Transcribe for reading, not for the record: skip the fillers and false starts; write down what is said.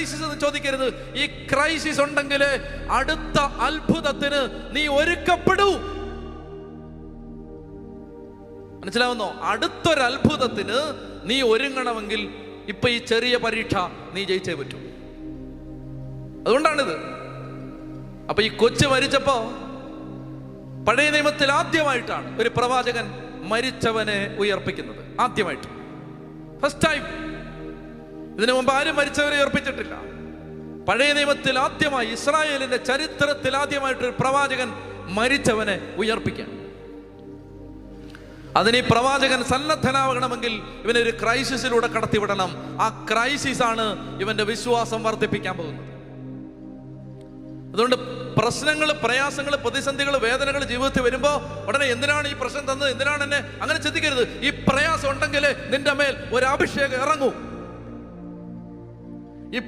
Crisis എന്ന് ചോദിക്കരുത്. ഈ ക്രൈസിസ് ഉണ്ടെങ്കിൽ അടുത്ത അത്ഭുതത്തിന് നീ ഒരുക്കപ്പെടൂ. മനസ്സിലാവുന്നോ? അടുത്തൊരു അത്ഭുതത്തിന് നീ ഒരുങ്ങണമെങ്കിൽ ഇപ്പൊ ഈ ചെറിയ പരീക്ഷ നീ ജയിച്ചേ പറ്റൂ. അതുകൊണ്ടാണിത്. അപ്പൊ ഈ കൊച്ചു മരിച്ചപ്പോ പഴയ നിയമത്തിൽ ആദ്യമായിട്ടാണ് ഒരു പ്രവാചകൻ മരിച്ചവനെ ഉയർപ്പിക്കുന്നത്. ആദ്യമായിട്ട്, ഫസ്റ്റ് ടൈം. ഇതിനു മുമ്പ് ആരും മരിച്ചവരെ ഉയർപ്പിച്ചിട്ടില്ല. പഴയ നിയമത്തിൽ ആദ്യമായി, ഇസ്രായേലിന്റെ ചരിത്രത്തിൽ ആദ്യമായിട്ടൊരു പ്രവാചകൻ മരിച്ചവനെ ഉയർപ്പിക്കാൻ. അതിന് ഈ പ്രവാചകൻ സന്നദ്ധനാവണമെങ്കിൽ ഇവനൊരു ക്രൈസിസിലൂടെ കടത്തിവിടണം. ആ ക്രൈസിസ് ആണ് ഇവന്റെ വിശ്വാസം വർദ്ധിപ്പിക്കാൻ പോകുന്നത്. അതുകൊണ്ട് പ്രശ്നങ്ങൾ, പ്രയാസങ്ങൾ, പ്രതിസന്ധികൾ, വേദനകൾ ജീവിതത്തിൽ വരുമ്പോൾ ഉടനെ എന്തിനാണ് ഈ പ്രശ്നം തന്നത്, എന്തിനാണ് എന്നെ, അങ്ങനെ ചിന്തിക്കരുത്. ഈ പ്രയാസം ഉണ്ടെങ്കിൽ നിന്റെ മേൽ ഒരു അഭിഷേകം ഇറങ്ങൂ. ഈ